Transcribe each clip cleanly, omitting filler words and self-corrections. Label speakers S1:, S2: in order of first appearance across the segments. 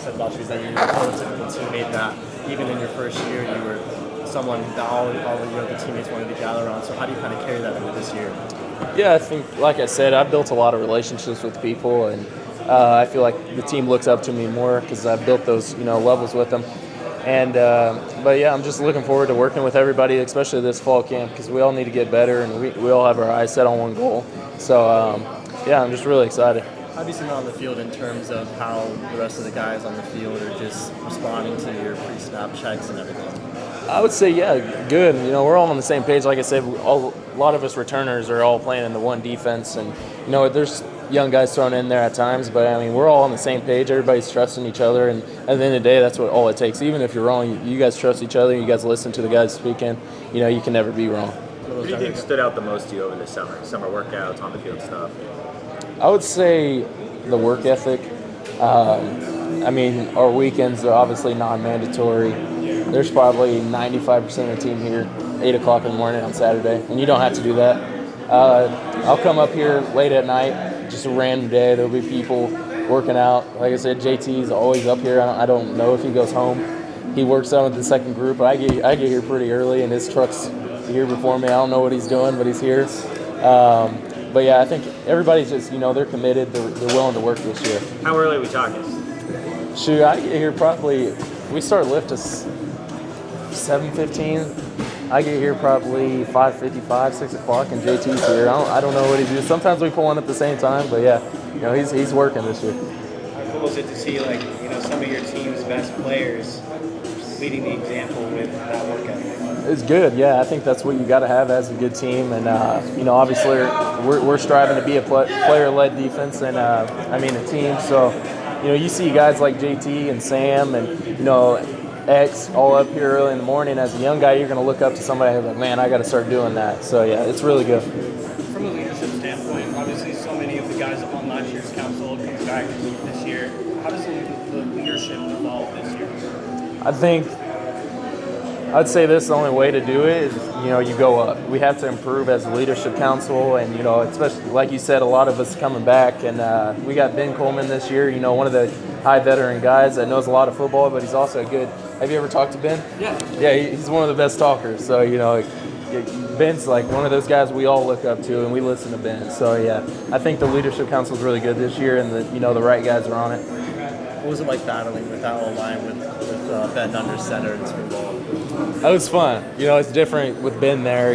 S1: said about you is that you're a prototypical teammate that even in your first year you were someone that all of your other teammates wanted to gather around. So how do you kind of carry that into this year?
S2: Yeah, I think, like I said, I've built a lot of relationships with people, and I feel like the team looks up to me more because I've built those, levels with them. And but yeah, I'm just looking forward to working with everybody, especially this fall camp, because we all need to get better, and we all have our eyes set on one goal. So yeah, I'm just really excited.
S1: How do you see that on the field in terms of how the rest of the guys on the field are just responding to your pre-snap checks and everything?
S2: I would say, yeah, good. We're all on the same page. Like I said, a lot of us returners are all playing in the one defense, and there's young guys thrown in there at times, but I mean, we're all on the same page. Everybody's trusting each other, and at the end of the day, that's what all it takes. Even if you're wrong, you guys trust each other. You guys listen to the guys speaking. You can never be wrong.
S3: What do you think stood out the most to you over the summer? Summer workouts, on the field stuff.
S2: I would say the work ethic. I mean, our weekends are obviously non-mandatory. There's probably 95% of the team here 8 o'clock in the morning on Saturday, and you don't have to do that. I'll come up here late at night, just a random day. There'll be people working out. Like I said, JT's always up here. I don't know if he goes home. He works out with the second group. I get here pretty early, and his truck's here before me. I don't know what he's doing, but he's here. But yeah, I think everybody's just, they're committed. They're willing to work this year.
S3: How early are we talking?
S2: Shoot, I get here probably, we start lift at 7:15. I get here probably 5:55, 6 o'clock, and JT's here. I don't know what he does. Sometimes we pull one at the same time, but yeah, he's working this year.
S4: How cool is it to see, some of your team's best players leading the example with that work ethic?
S2: It's good, yeah. I think that's what you got to have as a good team, and obviously we're striving to be a player-led defense, and a team. So, you see guys like JT and Sam, and X all up here early in the morning. As a young guy, you're going to look up to somebody who's like, man, I got to start doing that. So yeah, it's really good.
S4: From a leadership standpoint, obviously so many of the guys up on last year's council comes back this year. How does the leadership evolve this year?
S2: I'd say this, the only way to do it is, you go up. We have to improve as a leadership council, and, especially, like you said, a lot of us coming back, and we got Ben Coleman this year, one of the high veteran guys that knows a lot of football, but he's also a good, have you ever talked to Ben?
S4: Yeah.
S2: Yeah, he's one of the best talkers, so, Ben's like one of those guys we all look up to, and we listen to Ben. So, yeah, I think the leadership council is really good this year, and the right guys are on it.
S1: What was it like battling with that line with Ben under center and spring ball?
S2: That was fun. It's different with Ben there.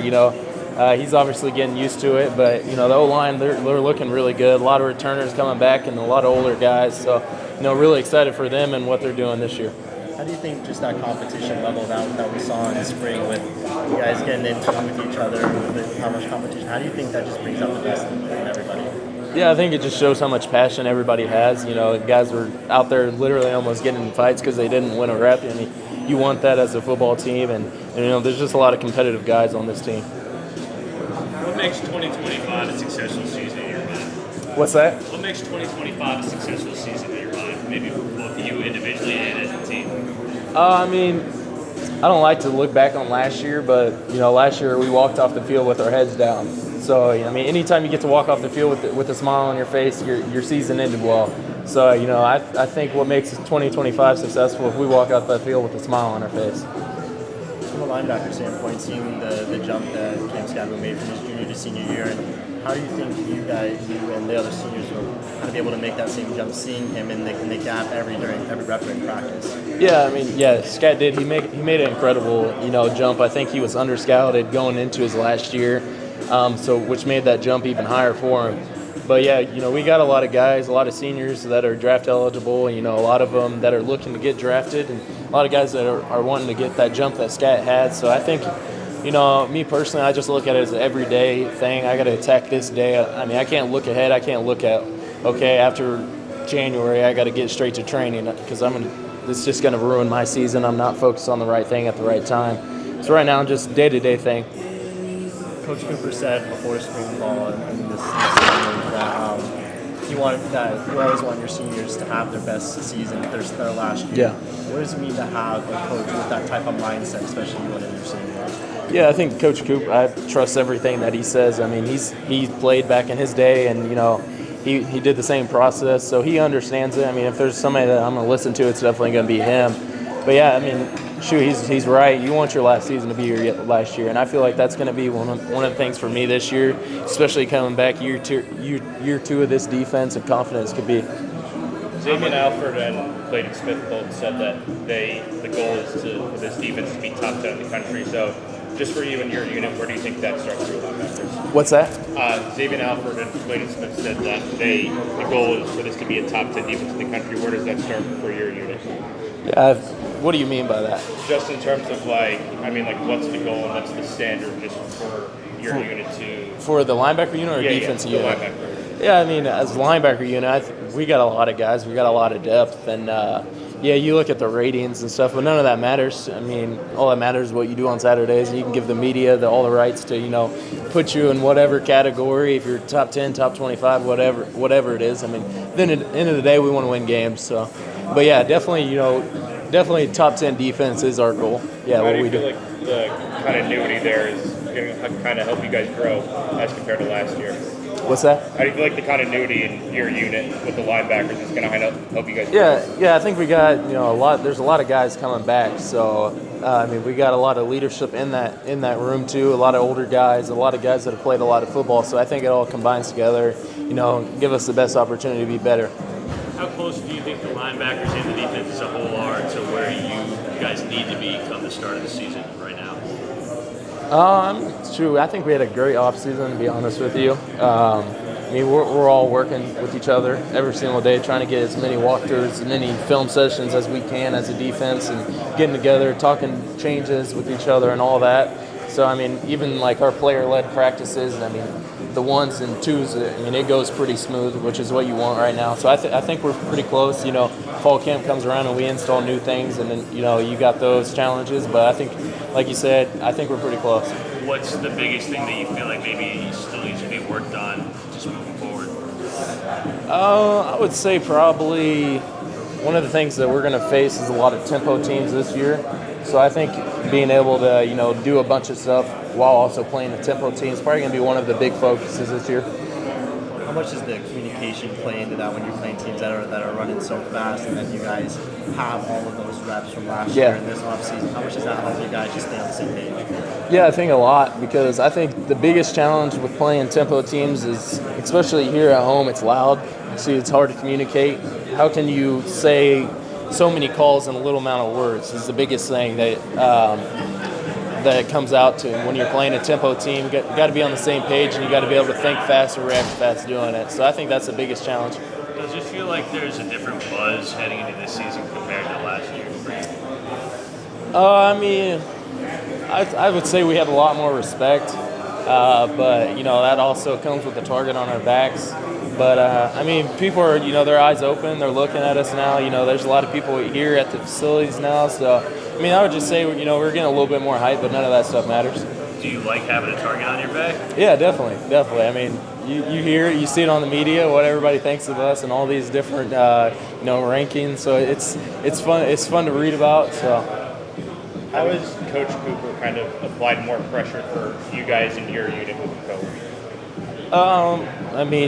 S2: He's obviously getting used to it, but the O-line they're looking really good. A lot of returners coming back and a lot of older guys. So really excited for them and what they're doing this year.
S1: How do you think just that competition level that we saw in the spring with you guys getting into it with each other, with how much competition? How do you think that just brings out the best in everybody?
S2: Yeah, I think it just shows how much passion everybody has. Guys were out there literally almost getting in fights because they didn't win a rep, and you want that as a football team. And there's just a lot of competitive guys on this team.
S5: What makes 2025 a successful season in your mind?
S2: What's that?
S5: What makes 2025 a successful season in your mind? Maybe for both you individually and as a team.
S2: I don't like to look back on last year, but last year we walked off the field with our heads down. So anytime you get to walk off the field with a smile on your face, your season ended well. So I think what makes 2025 successful if we walk out that field with a smile on our face.
S1: From a linebacker standpoint, seeing the jump that Cam Scadwell made from his junior to senior year, and how do you think you and the other seniors will kind of be able to make that same jump, seeing him in the gap every rep during practice?
S2: Yeah, Scat did. He made an incredible jump. I think he was under-scouted going into his last year, which made that jump even higher for him. But yeah, we got a lot of guys, a lot of seniors that are draft eligible, a lot of them that are looking to get drafted, and a lot of guys that are wanting to get that jump that Scat had. So I think, me personally, I just look at it as an everyday thing. I got to attack this day. I can't look ahead. I can't look at, after January, I got to get straight to training because it's just going to ruin my season. I'm not focused on the right thing at the right time. So right now, just day-to-day thing.
S1: Coach Cooper said before spring ball and this season that you always want your seniors to have their best season, their last year.
S2: Yeah.
S1: What does it mean to have a coach with that type of mindset, especially when you're senior?
S2: Yeah, I think Coach Cooper, I trust everything that he says. He played back in his day, and he did the same process, so he understands it. I mean, if there's somebody that I'm going to listen to, it's definitely going to be him. But yeah, I mean, shoot, he's right. You want your last season to be your last year, and I feel like that's going to be one of the things for me this year, especially coming back year two of this defense and confidence could be.
S5: Xavier Alford and Clayton Smith both said that the goal is for this defense to be top 10 in the country. So, just for you and your unit, where do you think that starts for linebackers?
S2: What's that?
S5: Xavier Alford and Clayton Smith said that the goal is for this to be a top 10 defense in the country. Where does that start for your unit?
S2: Yeah, what do you mean by that?
S5: Just in terms of what's the goal and what's the standard just for your unit to...
S2: For the linebacker unit or defensive unit?
S5: Linebacker.
S2: Yeah, I mean, as a linebacker unit, we got a lot of guys. We got a lot of depth. And, you look at the ratings and stuff, but none of that matters. I mean, all that matters is what you do on Saturdays. And you can give the media all the rights to, put you in whatever category, if you're top 10, top 25, whatever it is. I mean, then at the end of the day, we want to win games. So, but, yeah, definitely top 10 defense is our goal. Yeah,
S5: what do you feel like the continuity there is going to kind of help you guys grow as compared to last year?
S2: What's that?
S5: How do you feel like the continuity in your unit with the linebackers is going to help you guys grow?
S2: Yeah, I think we got a lot. There's a lot of guys coming back, so we got a lot of leadership in that room too. A lot of older guys, a lot of guys that have played a lot of football. So I think it all combines together. Give us the best opportunity to be better.
S6: How close do you think the linebackers and the defense as a whole are to where you guys need to be come the start of the season right now?
S2: It's true. I think we had a great offseason, to be honest with you. We're all working with each other every single day, trying to get as many walkthroughs, as many film sessions as we can as a defense, and getting together, talking changes with each other and all that. So, even like our player-led practices, the ones and twos, it goes pretty smooth, which is what you want right now. So I think we're pretty close. Fall camp comes around and we install new things, and then, you got those challenges. But I think, like you said, I think we're pretty close.
S6: What's the biggest thing that you feel like maybe still needs to be worked on just moving forward?
S2: I would say probably one of the things that we're going to face is a lot of tempo teams this year. So I think being able to, do a bunch of stuff while also playing a tempo team is probably going to be one of the big focuses this year.
S1: How much does the communication play into that when you're playing teams that are running so fast, and then you guys have all of those reps from last year and this offseason? How much does that help you guys just stay on the same page?
S2: Yeah, I think a lot, because I think the biggest challenge with playing tempo teams is, especially here at home, it's loud. See, it's hard to communicate. How can you say so many calls in a little amount of words is the biggest thing that it comes out to when you're playing a tempo team. You got to be on the same page, and you got to be able to think fast and react fast doing it. So I think that's the biggest challenge.
S6: Does it feel like there's a different buzz heading into this season compared to last year for you?
S2: I would say we have a lot more respect, but that also comes with the target on our backs. But people are their eyes open. They're looking at us now. There's a lot of people here at the facilities now. So I would just say we're getting a little bit more hype, but none of that stuff matters.
S6: Do you like having a target on your back?
S2: Yeah, definitely. You hear it, you see it on the media, what everybody thinks of us, and all these different rankings. So it's fun. It's fun to read about. So
S5: how has Coach Cooper kind of applied more pressure for you guys in your unit moving forward?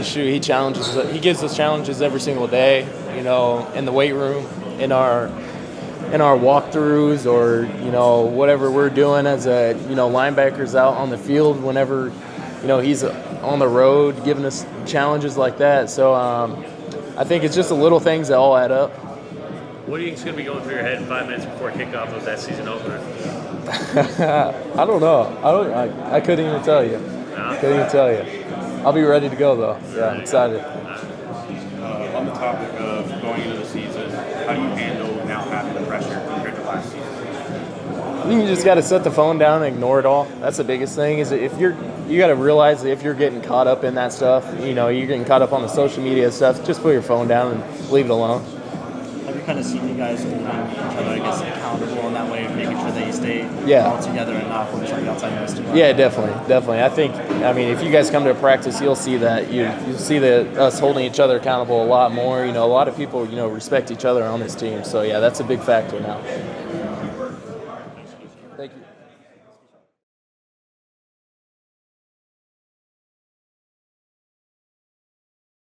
S2: He challenges. He gives us challenges every single day. In the weight room, in our walkthroughs, or whatever we're doing as a linebackers out on the field. Whenever he's on the road, giving us challenges like that. So I think it's just the little things that all add up.
S6: What do you think is going to be going through your head in 5 minutes before kickoff of that season opener?
S2: I don't know. I couldn't even tell you.
S6: No?
S2: Couldn't even tell you. I'll be ready to go though. Yeah, I'm excited.
S7: On the topic of going into the season, how do you handle now having the pressure compared to last season?
S2: You just got to set the phone down and ignore it all. That's the biggest thing. Is if you got to realize that if you're getting caught up in that stuff, you're getting caught up on the social media stuff. Just put your phone down and leave it alone.
S1: Have you kind of seen you guys holding each other, accountable in that way, making sure that you stay all together and not focus on the outside noise too much?
S2: Yeah, definitely. I think, if you guys come to a practice, you'll see that. You'll see us holding each other accountable a lot more. A lot of people, respect each other on this team. So, yeah, that's a big factor now.